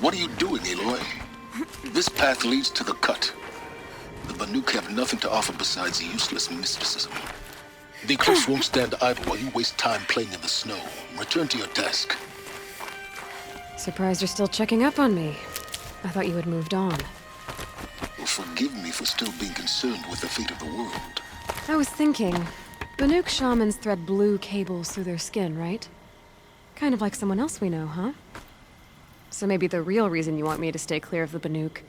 What are you doing, Aloy? This path leads to the cut. The Banuk have nothing to offer besides useless mysticism. The Eclipse won't stand idle while you waste time playing in the snow. Return to your task. Surprised you're still checking up on me. I thought you had moved on. Well, forgive me for still being concerned with the fate of the world. I was thinking, Banuk shamans thread blue cables through their skin, right? Kind of like someone else we know, huh? So maybe the real reason you want me to stay clear of the Banuk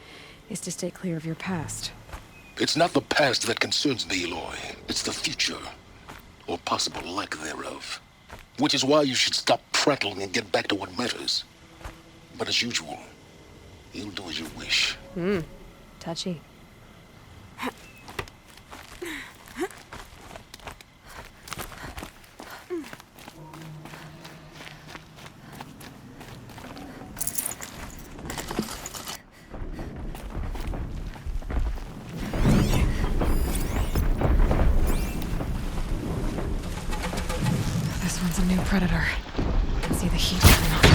is to stay clear of your past. It's not the past that concerns me, Aloy. It's the future. Or possible lack thereof. Which is why you should stop prattling and get back to what matters. But as usual, you'll do as you wish. Touchy. This one's a new predator. I can see the heat coming on it.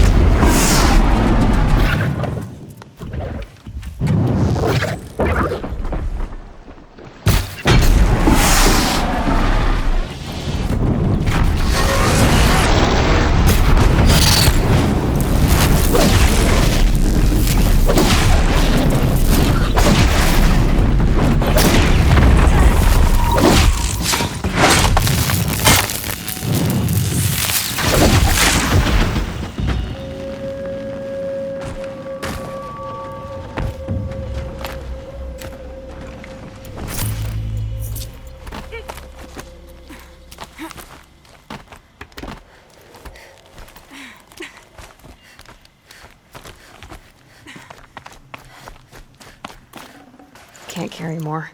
Can't carry more.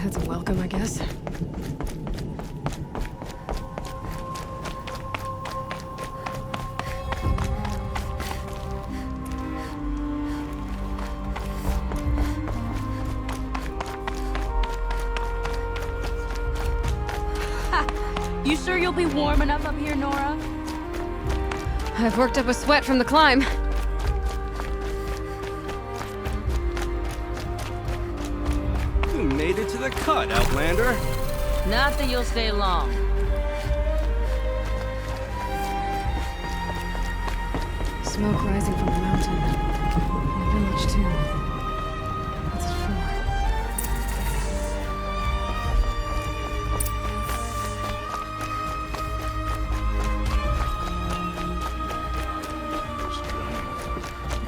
That's a welcome, I guess. You sure you'll be warm enough up here, Nora? I've worked up a sweat from the climb. You made it to the cut, Outlander. Not that you'll stay long. Smoke rising from the mountain. And the village, too. What's it for?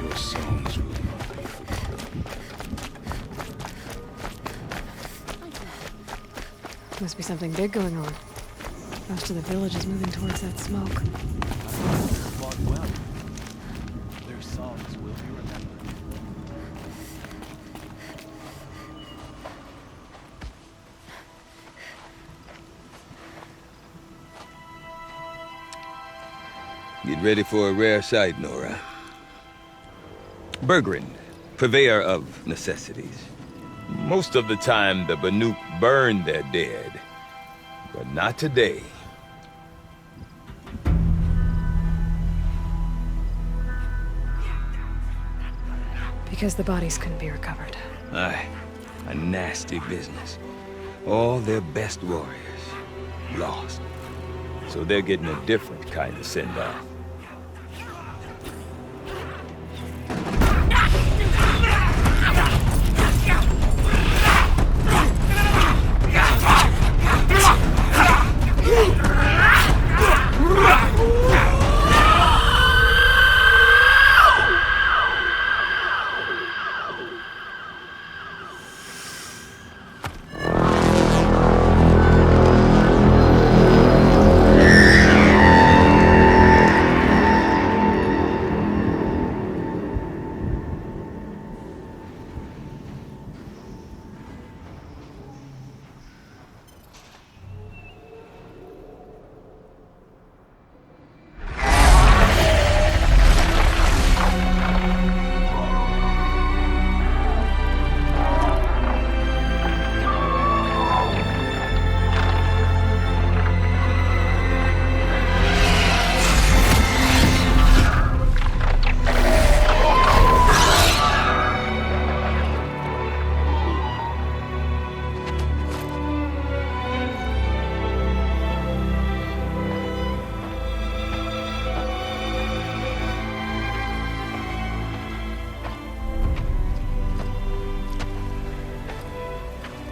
Your songs will not be forgotten. Must be something big going on. Most of the village is moving towards that smoke. Fought well. Their songs will be remembered. Get ready for a rare sight, Nora. Bergrand, purveyor of necessities. Most of the time, the Banuk burn their dead. But not today. Because the bodies couldn't be recovered. Aye, a nasty business. All their best warriors lost. So they're getting a different kind of send-off.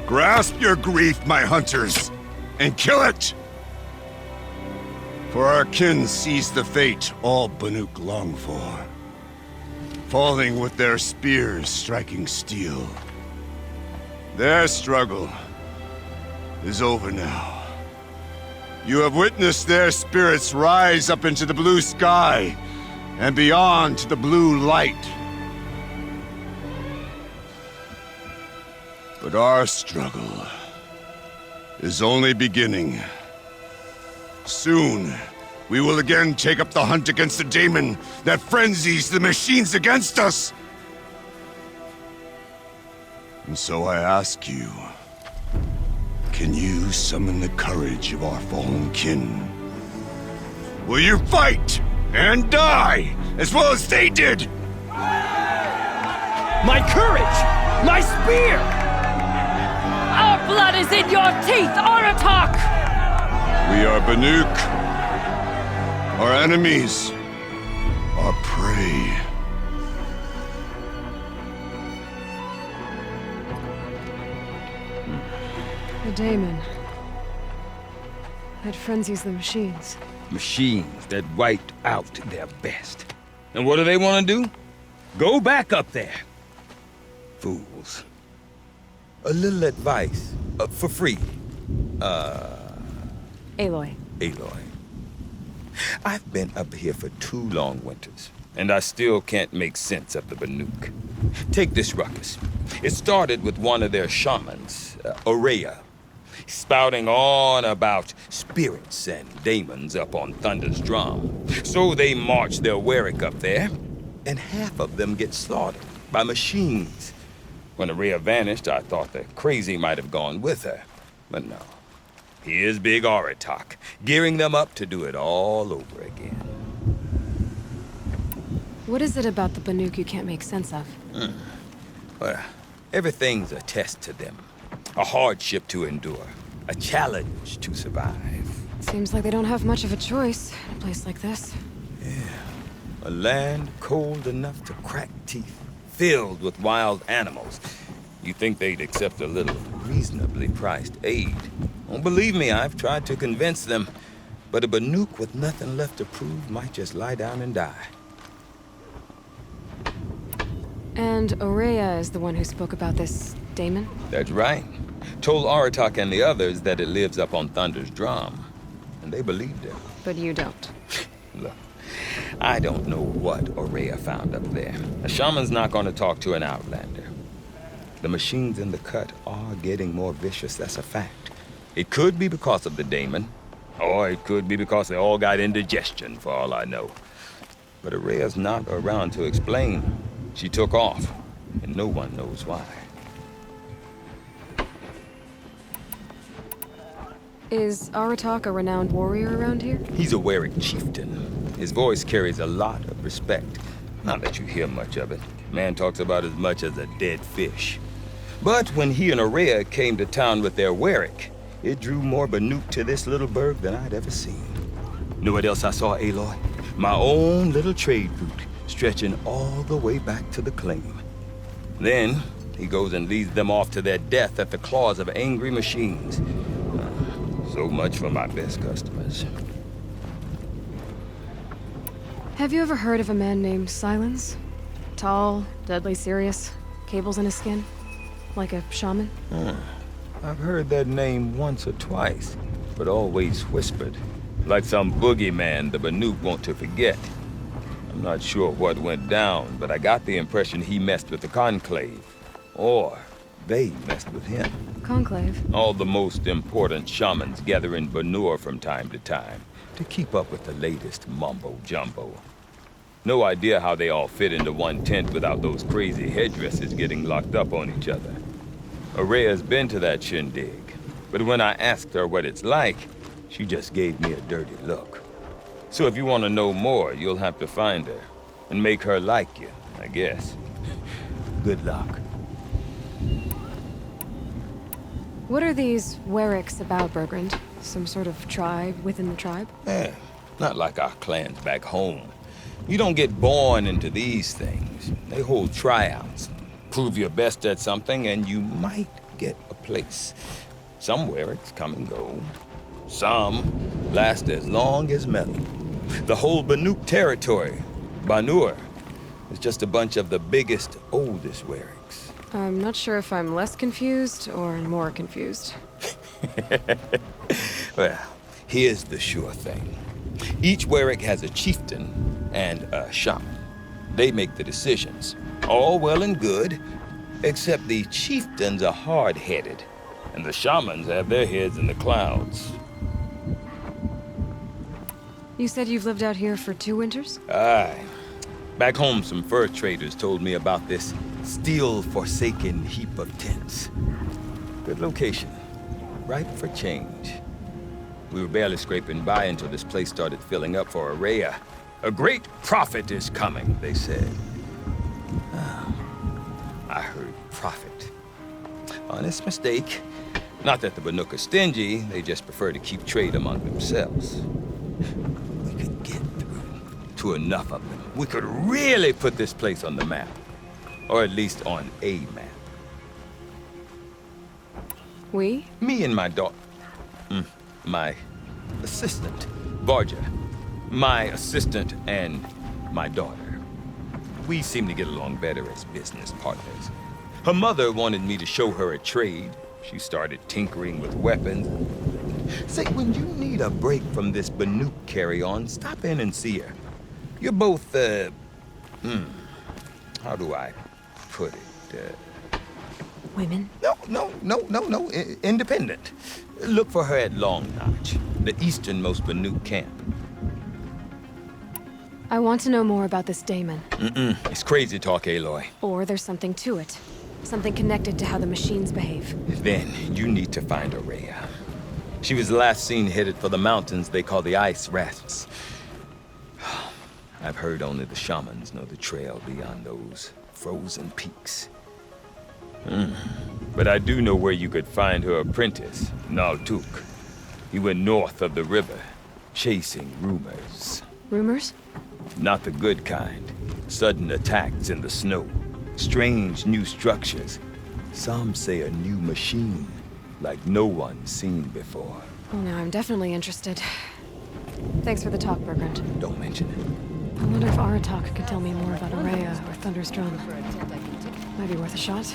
Grasp your grief, my hunters, and kill it! For our kin sees the fate all Banuk long for. Falling with their spears striking steel. Their struggle is over now. You have witnessed their spirits rise up into the blue sky and beyond to the blue light. But our struggle is only beginning. Soon, we will again take up the hunt against the daemon that frenzies the machines against us. And so I ask you, can you summon the courage of our fallen kin? Will you fight and die as well as they did? My courage! My spear! Our blood is in your teeth, Aratak! We are Banuk. Our enemies are prey. The daemon. That frenzies the machines. Machines that wiped out their best. And what do they want to do? Go back up there. Fools. A little advice, for free. Aloy. Aloy. I've been up here for 2 long winters, and I still can't make sense of the Banuk. Take this ruckus. It started with one of their shamans, Aurea, spouting on about spirits and daemons up on Thunder's drum. So they march their Warwick up there, and half of them get slaughtered by machines. When Aurea vanished, I thought the crazy might have gone with her. But no. Here's Big Aratak, gearing them up to do it all over again. What is it about the Banuk you can't make sense of? Well, everything's a test to them. A hardship to endure. A challenge to survive. Seems like they don't have much of a choice in a place like this. Yeah. A land cold enough to crack teeth, filled with wild animals. You think they'd accept a little reasonably priced aid. Don't believe me, I've tried to convince them. But a Banuk with nothing left to prove might just lie down and die. And Aurea is the one who spoke about this daemon? That's right. Told Aratak and the others that it lives up on Thunder's drum. And they believed him. But you don't. Look, I don't know what Aurea found up there. A shaman's not going to talk to an outlander. The machines in the cut are getting more vicious, that's a fact. It could be because of the daemon, Or it could be because they all got indigestion, for all I know. But Araya's not around to explain. She took off, and no one knows why. Is Aratak a renowned warrior around here? He's a Werik chieftain. His voice carries a lot of respect. Not that you hear much of it. Man talks about as much as a dead fish. But when he and Araya came to town with their Werik, it drew more Banuk to this little burg than I'd ever seen. Know what else I saw, Aloy? My own little trade route, stretching all the way back to the claim. Then, he goes and leads them off to their death at the claws of angry machines. So much for my best customers. Have you ever heard of a man named Silence? Tall, deadly serious, cables in his skin? Like a shaman? I've heard that name once or twice, but always whispered. Like some boogeyman the Banuk want to forget. I'm not sure what went down, but I got the impression he messed with the Conclave. Or they messed with him. Conclave? All the most important shamans gather in Banur from time to time to keep up with the latest mumbo-jumbo. No idea how they all fit into one tent without those crazy headdresses getting locked up on each other. Araya's been to that shindig, but when I asked her what it's like, she just gave me a dirty look. So if you want to know more, you'll have to find her and make her like you, I guess. Good luck. What are these Weriks about, Bergrand? Some sort of tribe within the tribe? Not like our clans back home. You don't get born into these things. They hold tryouts. Prove your best at something and you might get a place. Some Weriks come and go. Some last as long as metal. The whole Banuk territory, Banur, is just a bunch of the biggest, oldest Weriks. I'm not sure if I'm less confused or more confused. Well, here's the sure thing. Each Werik has a chieftain and a shaman. They make the decisions. All well and good, except the chieftains are hard-headed, and the shamans have their heads in the clouds. You said you've lived out here for 2 winters? Aye. Back home, some fur traders told me about this steel-forsaken heap of tents. Good location. Ripe for change. We were barely scraping by until this place started filling up for Araya. A great prophet is coming, they said. I heard prophet. Honest mistake. Not that the Banuk are stingy, they just prefer to keep trade among themselves. We could get through to enough of them. We could really put this place on the map. Or at least on a map. We? Me and my daughter. My assistant, Varja. My assistant and my daughter. We seem to get along better as business partners. Her mother wanted me to show her a trade. She started tinkering with weapons. Say, when you need a break from this Banuk carry-on, stop in and see her. You're both, how do I put it? Women? No. Independent. Look for her at Long Notch, the easternmost Banuk camp. I want to know more about this daemon. It's crazy talk, Aloy. Or there's something to it. Something connected to how the machines behave. Then you need to find Araya. She was last seen headed for the mountains they call the Ice Rasps. I've heard only the shamans know the trail beyond those frozen peaks. But I do know where you could find her apprentice, Naltuk. He went north of the river, chasing rumors. Rumors? Not the good kind. Sudden attacks in the snow. Strange new structures. Some say a new machine, like no one's seen before. Oh, now I'm definitely interested. Thanks for the talk, Bergrand. Don't mention it. I wonder if Aratak could tell me more about Araya or Thunder's Drum. Might be worth a shot.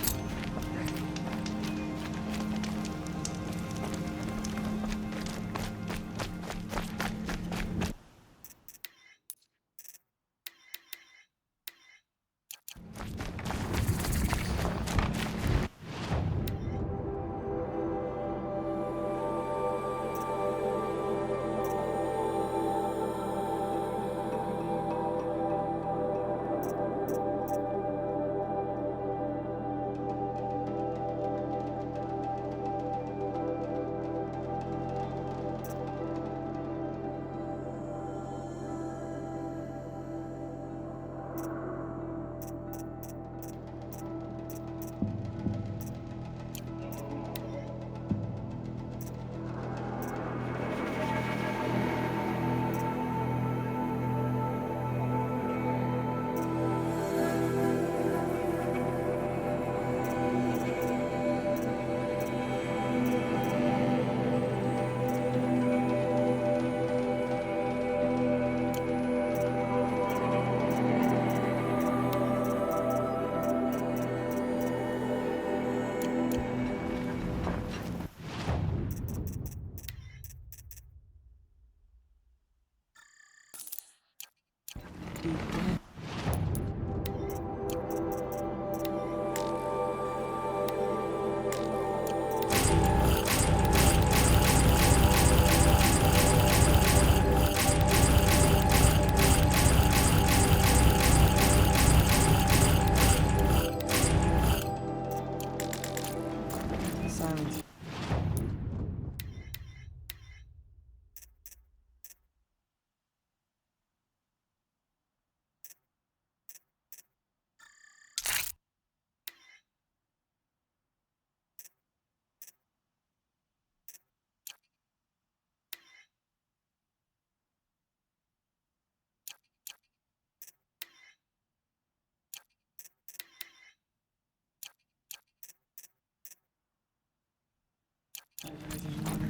Silence.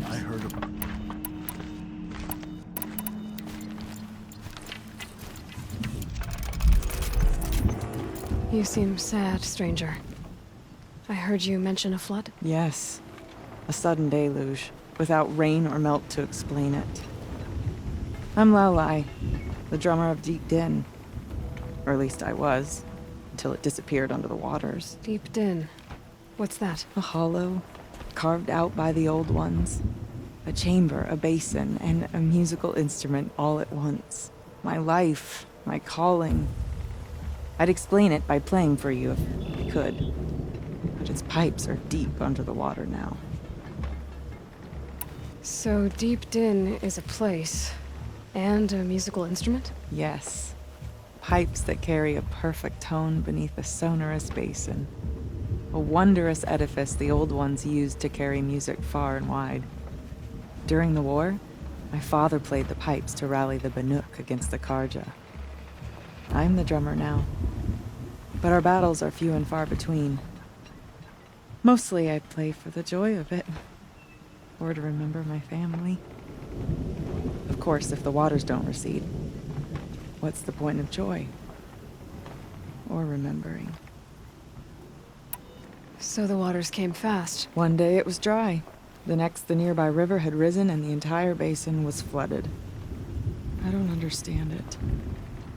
I heard of... You seem sad, stranger. I heard you mention a flood. Yes. A sudden deluge, without rain or melt to explain it. I'm Aloy, the drummer of Deep Din. Or at least I was, until it disappeared under the waters. Deep Din. What's that? A hollow, carved out by the old ones. A chamber, a basin, and a musical instrument all at once. My life, my calling. I'd explain it by playing for you if I could. But its pipes are deep under the water now. So Deep Din is a place and a musical instrument? Yes. Pipes that carry a perfect tone beneath a sonorous basin. A wondrous edifice the old ones used to carry music far and wide. During the war, my father played the pipes to rally the Banuk against the Karja. I'm the drummer now. But our battles are few and far between. Mostly I play for the joy of it. Or to remember my family. Of course, if the waters don't recede, what's the point of joy? Or remembering? So the waters came fast. One day it was dry. The next, the nearby river had risen and the entire basin was flooded. I don't understand it.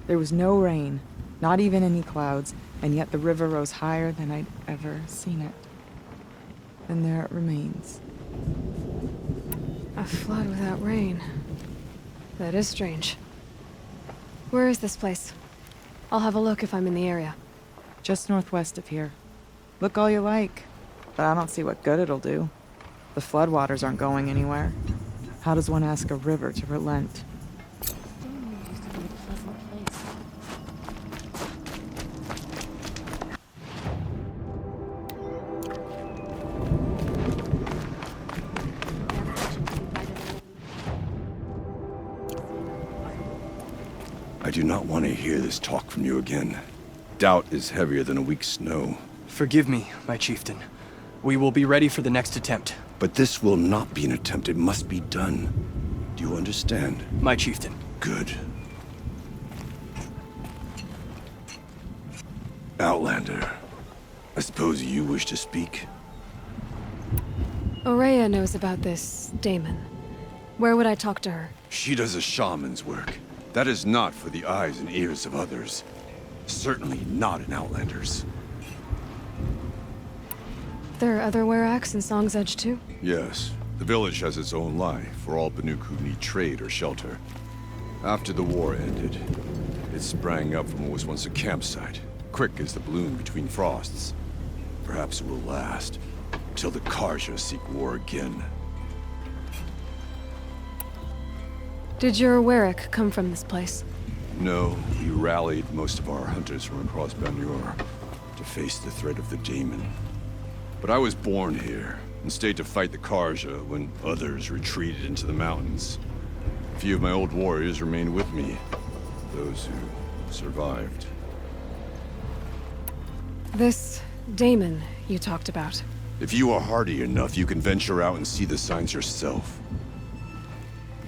There was no rain, not even any clouds, and yet the river rose higher than I'd ever seen it. And there it remains. A flood without rain. That is strange. Where is this place? I'll have a look if I'm in the area. Just northwest of here. Look all you like, but I don't see what good it'll do. The floodwaters aren't going anywhere. How does one ask a river to relent? I do not want to hear this talk from you again. Doubt is heavier than a week's snow. Forgive me, my chieftain. We will be ready for the next attempt. But this will not be an attempt. It must be done. Do you understand? My chieftain. Good. Outlander, I suppose you wish to speak? Aurea knows about this Damon. Where would I talk to her? She does a shaman's work. That is not for the eyes and ears of others. Certainly not an Outlander's. There are other Weraks in Song's Edge too? Yes. The village has its own life for all Banuk who need trade or shelter. After the war ended, it sprang up from what was once a campsite, quick as the bloom between frosts. Perhaps it will last, till the Karja seek war again. Did your Werak come from this place? No, we rallied most of our hunters from across Banuk to face the threat of the Daemon. But I was born here, and stayed to fight the Karja when others retreated into the mountains. A few of my old warriors remained with me, those who survived. This Damon you talked about. If you are hardy enough, you can venture out and see the signs yourself.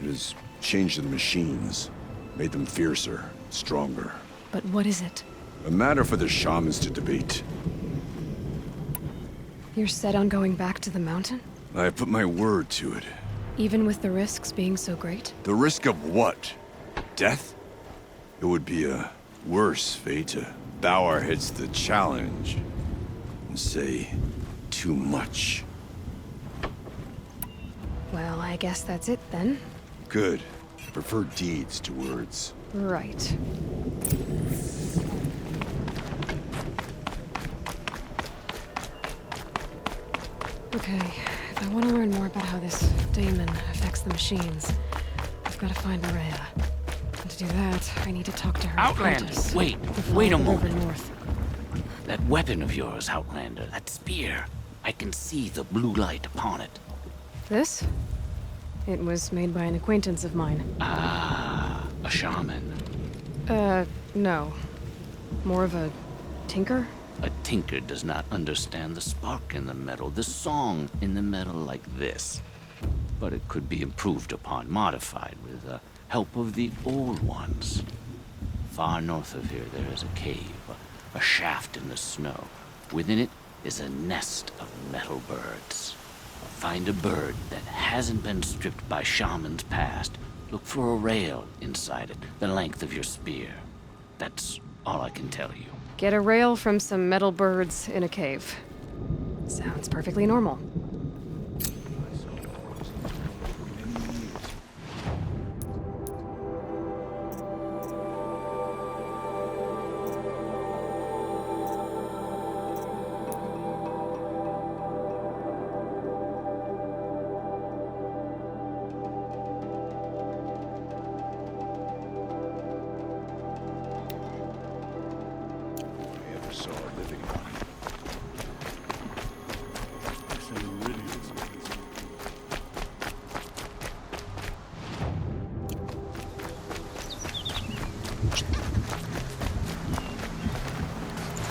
It has changed the machines, made them fiercer, stronger. But what is it? A matter for the shamans to debate. You're set on going back to the mountain? I have put my word to it. Even with the risks being so great? The risk of what? Death? It would be a Worse, Fate. Bauer hits the challenge. And say, too much. Well, I guess that's it then. Good. Prefer deeds to words. Right. Okay, if I want to learn more about how this daemon affects the machines, I've got to find Araya. And to do that, I need to talk to her Outlander, apprentice, wait, who followed wait a the river moment. north. That weapon of yours, Outlander, that spear. I can see the blue light upon it. This? It was made by an acquaintance of mine. Ah, a shaman. No. More of a tinker? A tinker does not understand the spark in the metal, the song in the metal like this. But it could be improved upon, modified with the help of the old ones. Far north of here there is a cave, a shaft in the snow. Within it is a nest of metal birds. Find a bird that hasn't been stripped by shamans past. Look for a rail inside it, the length of your spear. That's all I can tell you. Get a rail from some metal birds in a cave. Sounds perfectly normal.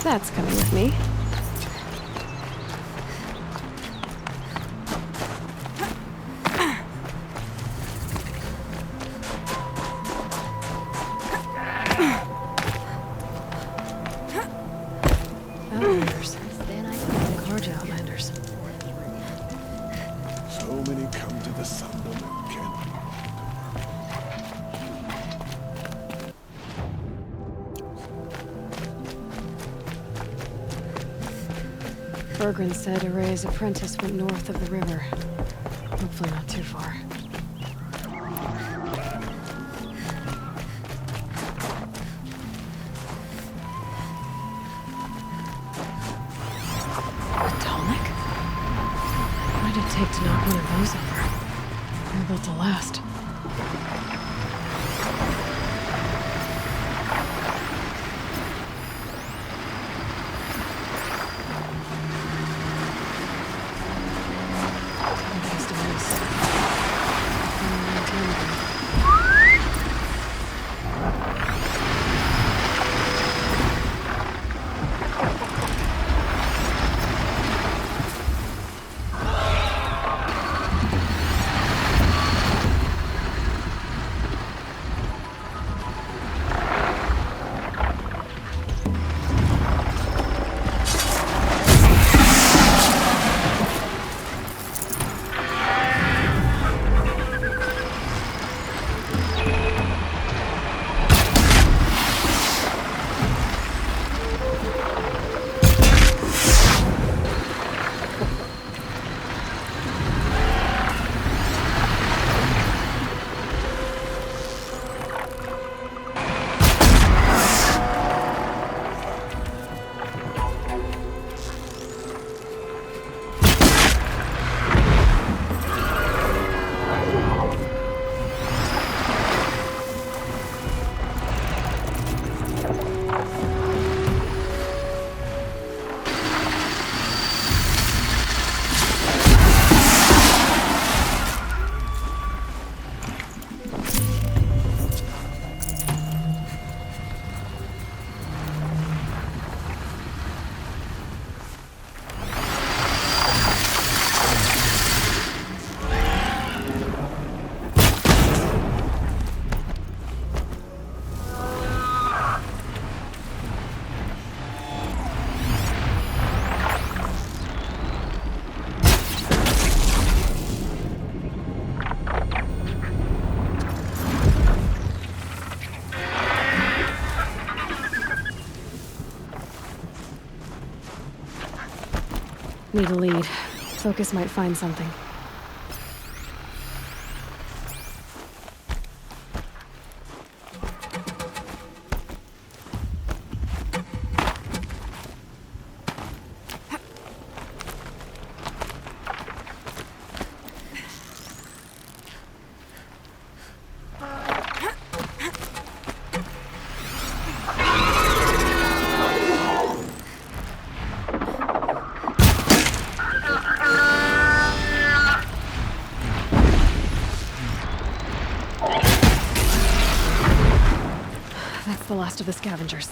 That's coming with me. Outlanders. Large outlanders. So many come to the Sunderland camp. Bergren said Araya's apprentice went north of the river. Hopefully not too far. Atomic? What did it take to knock one of those over? They're built to last. Need a lead. Focus might find something. That's the last of the scavengers.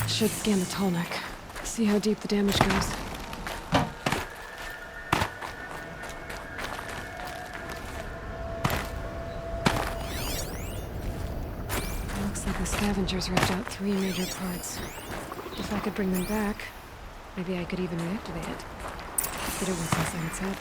Should scan the tall neck. See how deep the damage goes. Looks like the scavengers ripped out 3 major parts. If I could bring them back, maybe I could even reactivate it. Get it what's inside its head.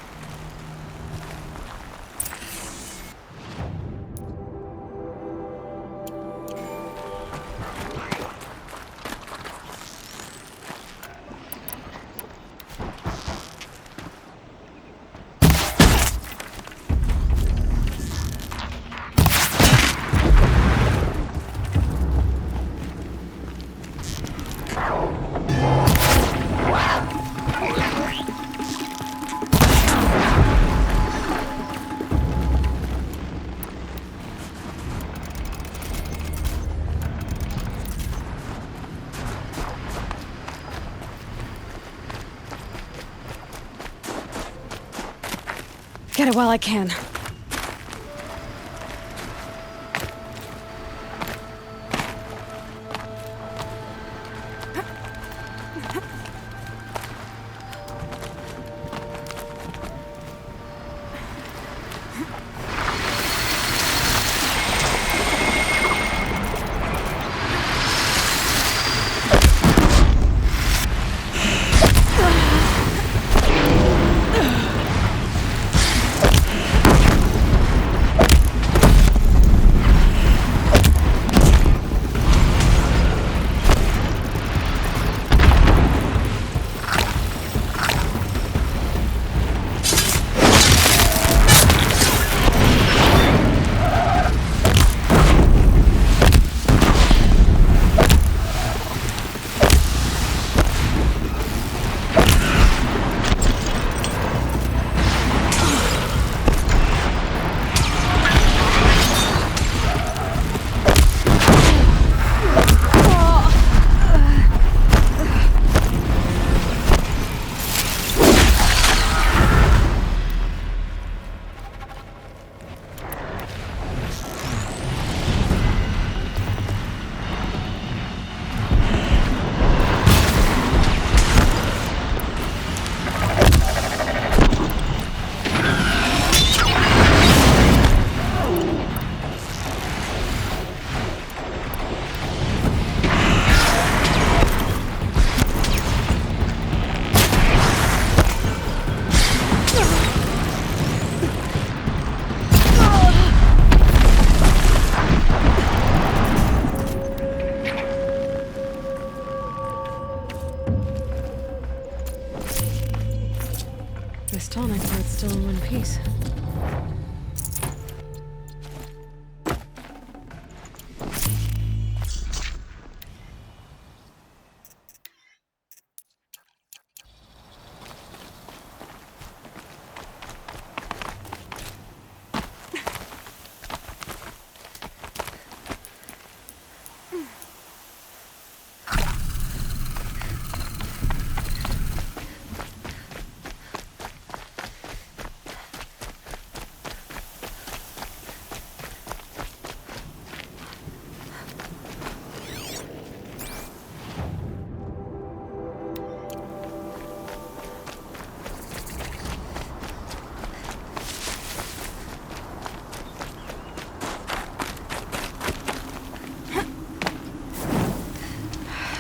Get it while I can. This tonic part's still in one piece.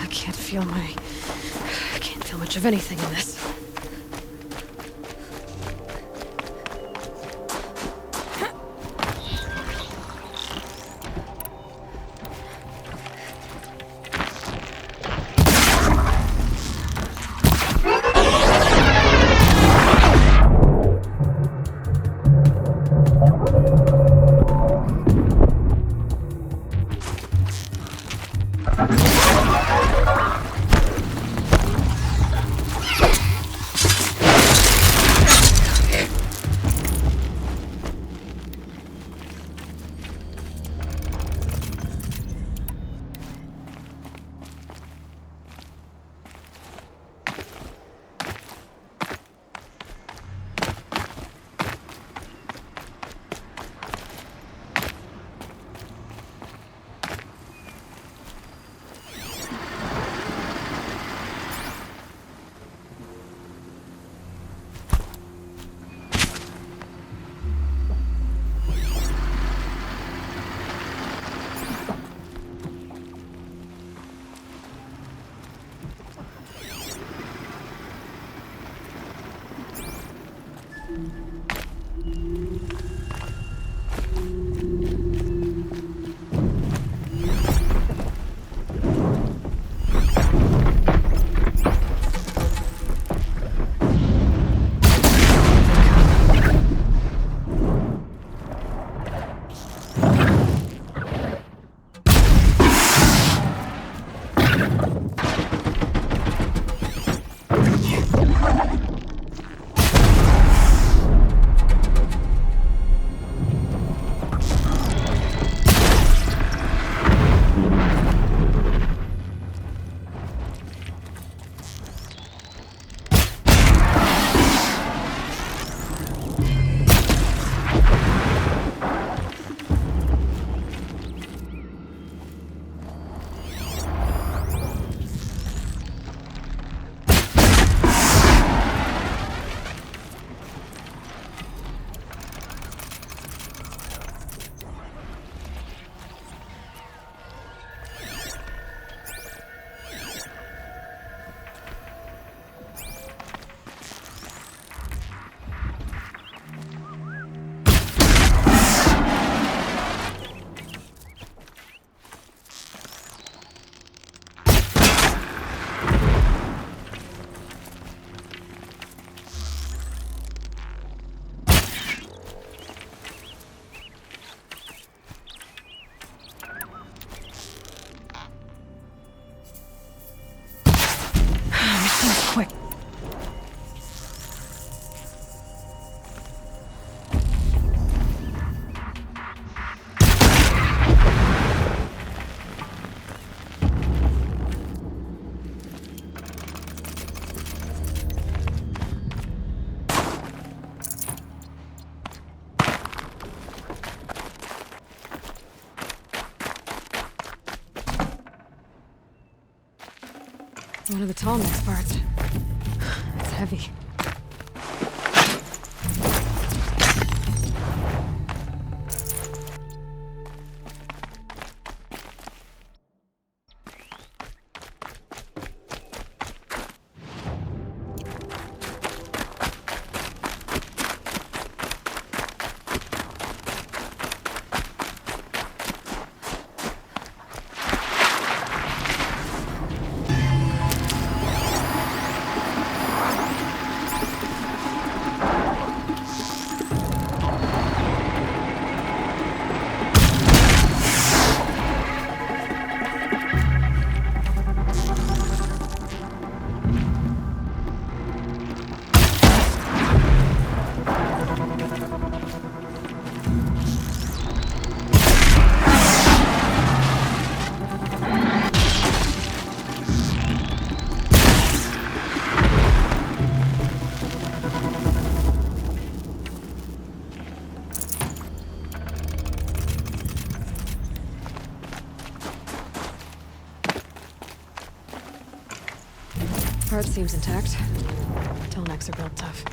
I can't feel much of anything in this. One of the tall next parts. It's heavy. Part seems intact. Tall necks are built tough.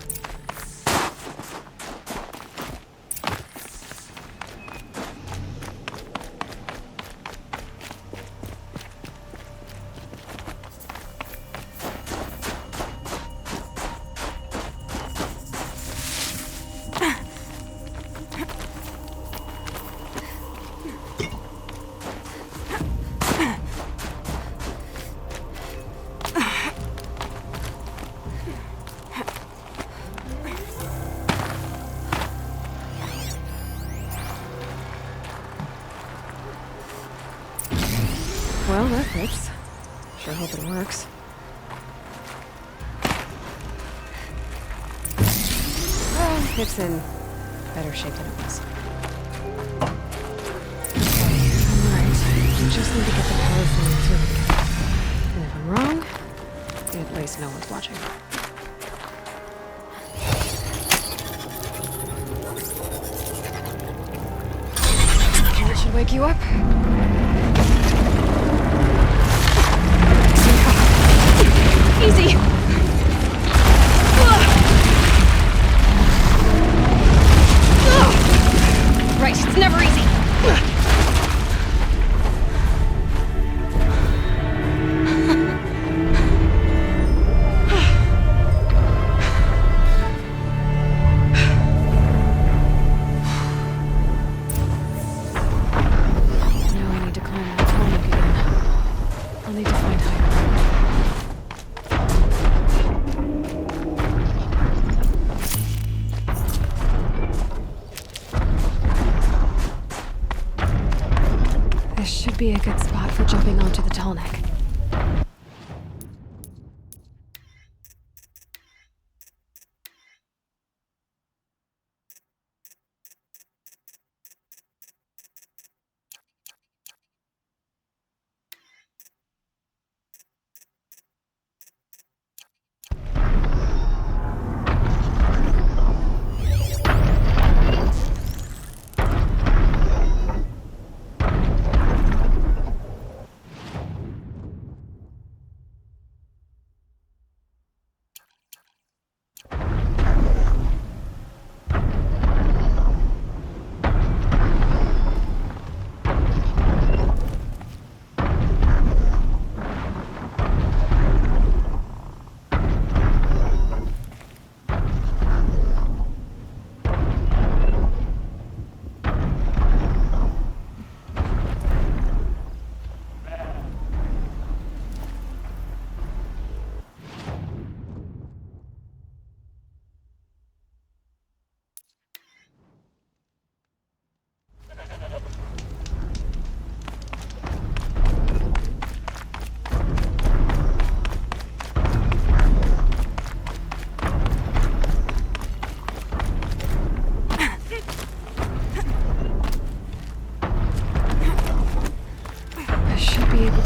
Well, that fits. Sure hope it works. Well, it's in better shape than it was. Alright, just need to get the power flowing through again. And if I'm wrong, at least no one's watching. Okay, that should wake you up. Easy! Right, it's never easy. Now I need to climb that tonic again. I'll need to find higher ground. This should be a good spot for jumping onto the tall neck.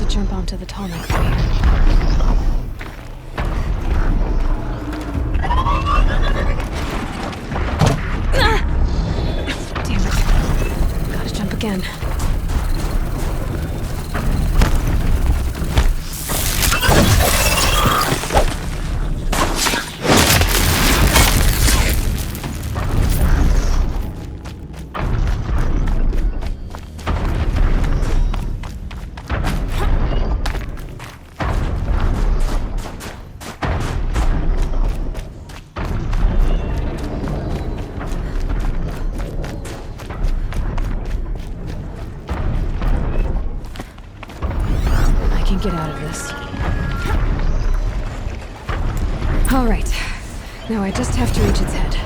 Jump onto the tall neck from here. Damn it. Gotta jump again. Get out of this. All right. Now I just have to reach its head.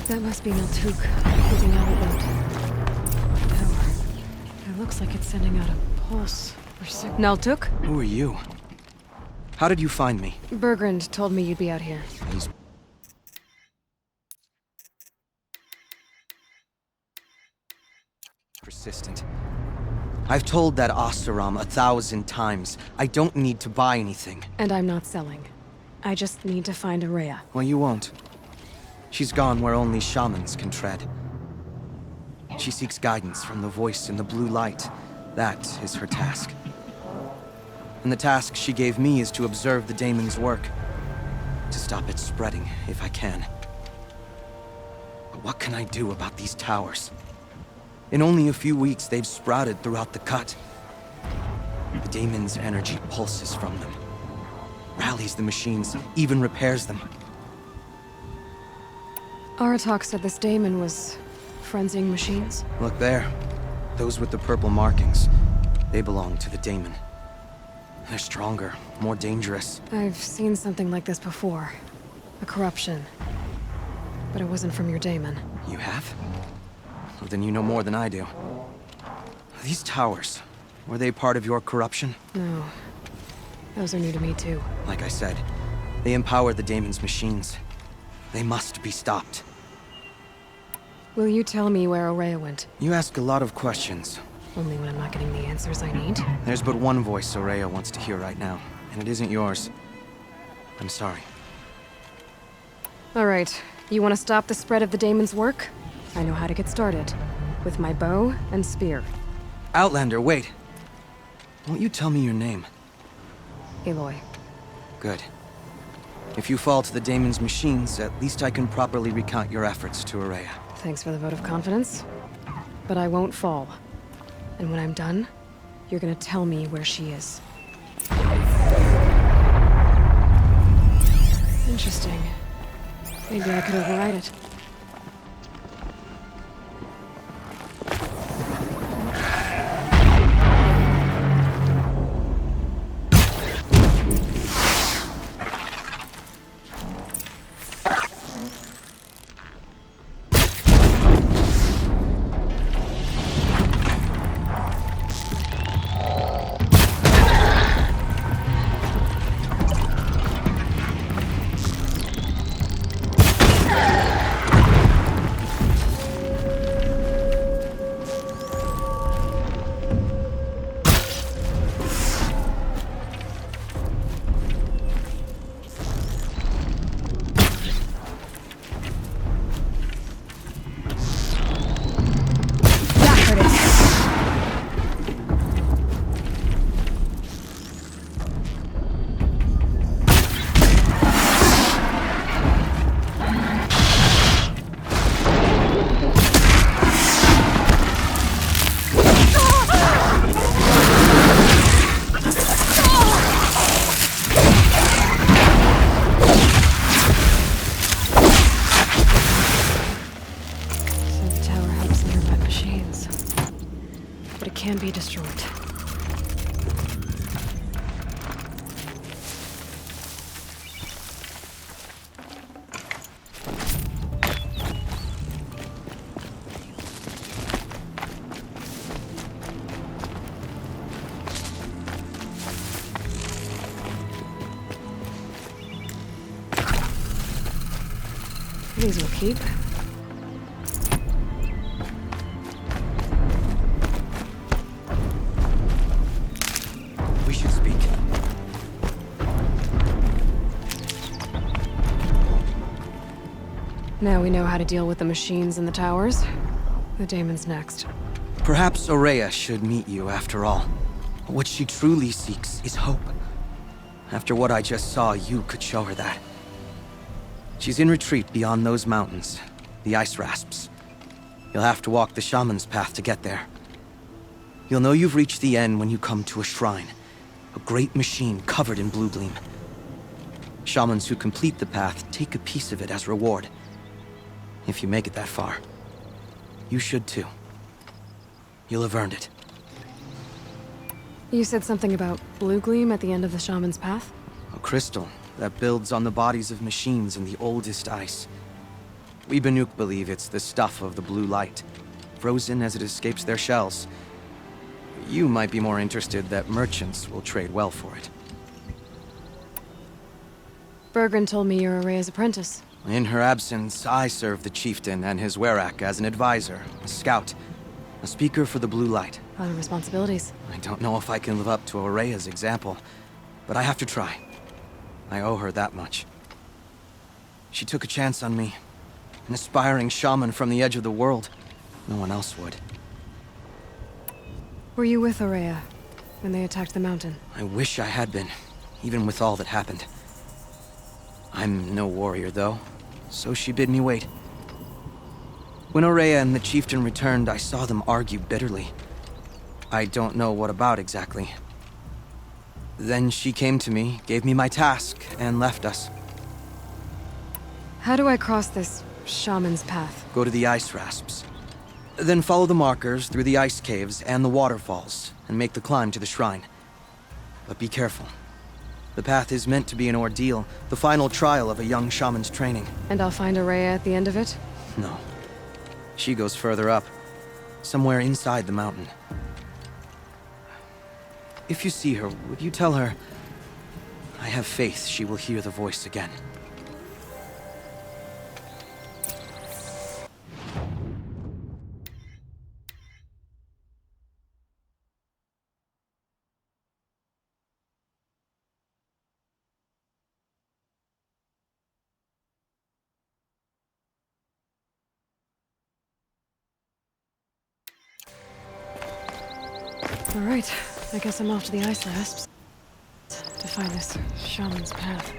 That must be Banuk moving out of the tower. It looks like it's sending out a pulse or signal. Banuk? Who are you? How did you find me? Bergrand told me you'd be out here. He's Persistent. I've told that Oseram 1,000 times. I don't need to buy anything. And I'm not selling. I just need to find Araya. Well, you won't. She's gone where only shamans can tread. She seeks guidance from the voice in the blue light. That is her task. And the task she gave me is to observe the daemon's work. To stop it spreading, if I can. But what can I do about these towers? In only a few weeks, they've sprouted throughout the cut. The daemon's energy pulses from them. Rallies the machines, even repairs them. Aratak said this daemon was frenzying machines. Look there. Those with the purple markings. They belong to the daemon. They're stronger, more dangerous. I've seen something like this before. A corruption. But it wasn't from your daemon. You have? Well, then you know more than I do. These towers, were they part of your corruption? No. Those are new to me too. Like I said, they empower the daemon's machines. They must be stopped. Will you tell me where Araya went? You ask a lot of questions. Only when I'm not getting the answers I need. There's but one voice Araya wants to hear right now, and it isn't yours. I'm sorry. All right. You want to stop the spread of the daemon's work? I know how to get started. With my bow and spear. Outlander, wait. Won't you tell me your name? Aloy. Good. If you fall to the daemon's machines, at least I can properly recount your efforts to Araya. Thanks for the vote of confidence. But I won't fall. And when I'm done, you're gonna tell me where she is. Interesting. Maybe I could override it. Can be destroyed. These will keep. Now we know how to deal with the machines and the towers. The daemon's next. Perhaps Araya should meet you after all. What she truly seeks is hope. After what I just saw, you could show her that. She's in retreat beyond those mountains, the ice rasps. You'll have to walk the shaman's path to get there. You'll know you've reached the end when you come to a shrine. A great machine covered in blue gleam. Shamans who complete the path take a piece of it as reward. If you make it that far, you should too. You'll have earned it. You said something about blue gleam at the end of the shaman's path? A crystal that builds on the bodies of machines in the oldest ice. We Banuk believe it's the stuff of the blue light, frozen as it escapes their shells. You might be more interested that merchants will trade well for it. Bergren told me you're Araya's apprentice. In her absence, I serve the chieftain and his werak as an advisor, a scout. A speaker for the blue light. A lot of responsibilities. I don't know if I can live up to Aurea's example, but I have to try. I owe her that much. She took a chance on me. An aspiring shaman from the edge of the world. No one else would. Were you with Aurea when they attacked the mountain? I wish I had been, even with all that happened. I'm no warrior, though, so she bid me wait. When Aurea and the chieftain returned, I saw them argue bitterly. I don't know what about exactly. Then she came to me, gave me my task, and left us. How do I cross this shaman's path? Go to the ice rasps. Then follow the markers through the ice caves and the waterfalls, and make the climb to the shrine. But be careful. The path is meant to be an ordeal, the final trial of a young shaman's training. And I'll find Aurea at the end of it? No. She goes further up, somewhere inside the mountain. If you see her, would you tell her, I have faith she will hear the voice again. All right, I guess I'm off to the ice rasps to find this shaman's path.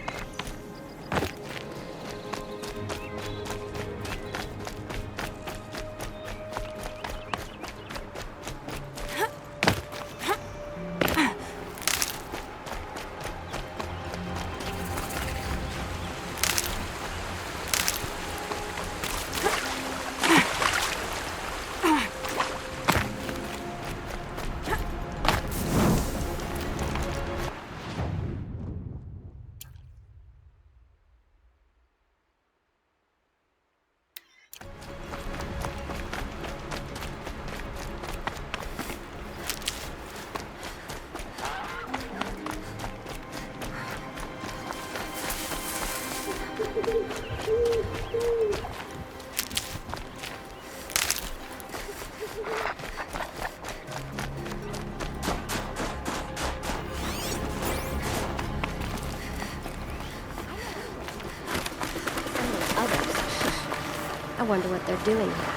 I wonder what they're doing here.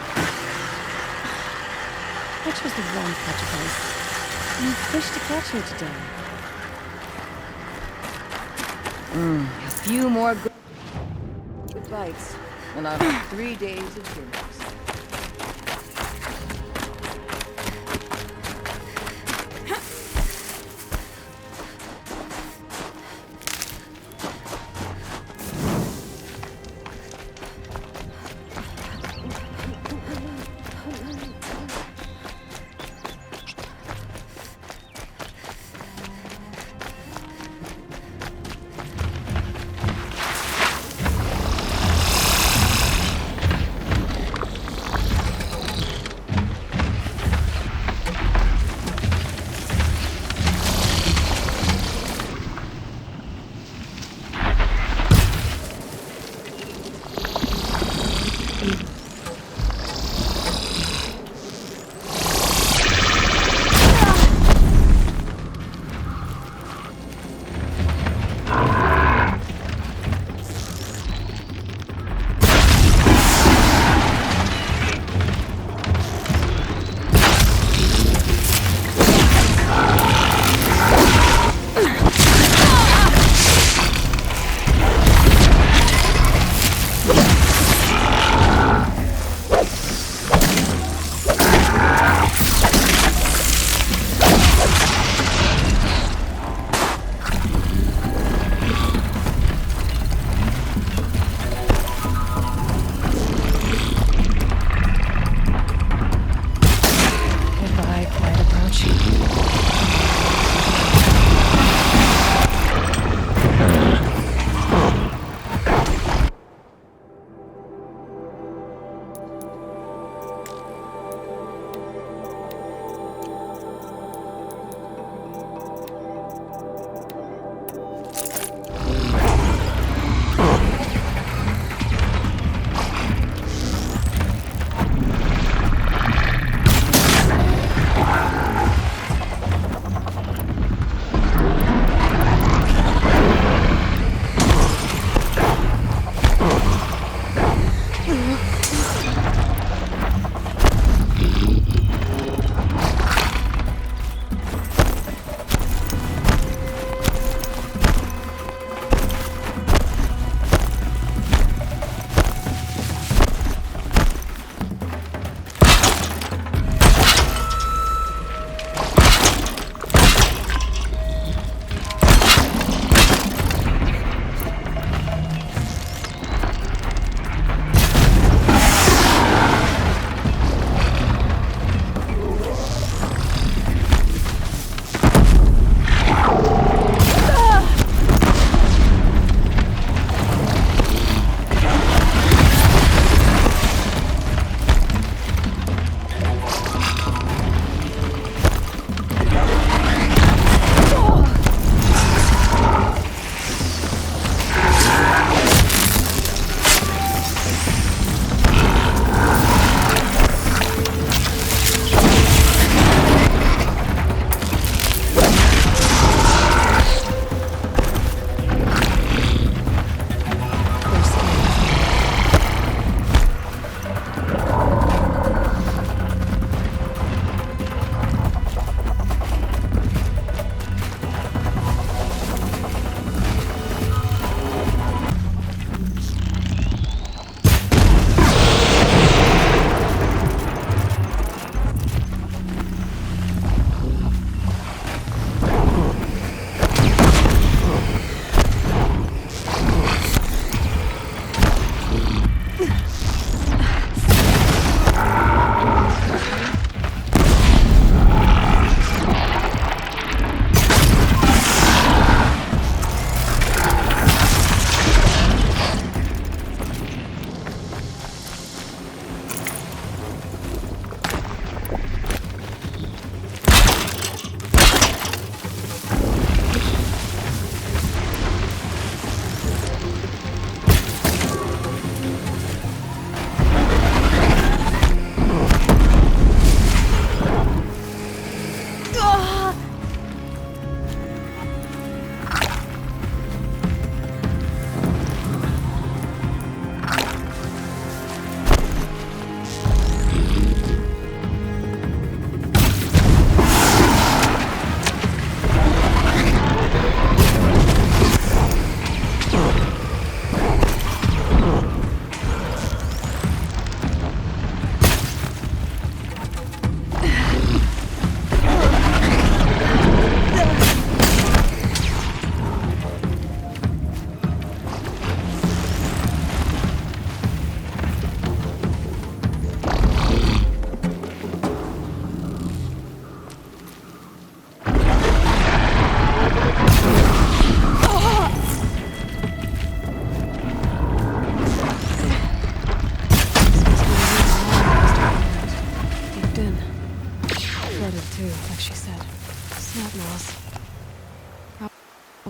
Which was the wrong catch place? You fish to catch here today. A few more good bites, and I'll have 3 days of dinners.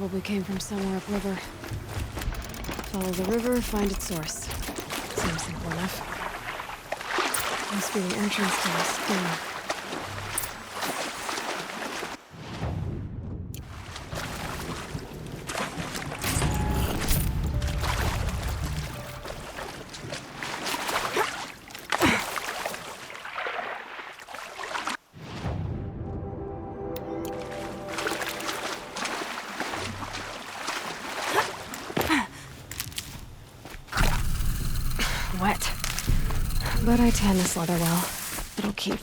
probably came from somewhere upriver. Follow the river, find its source. Seems simple enough. Must be the entrance to the skin. Wet. But I tan this leather well. It'll keep.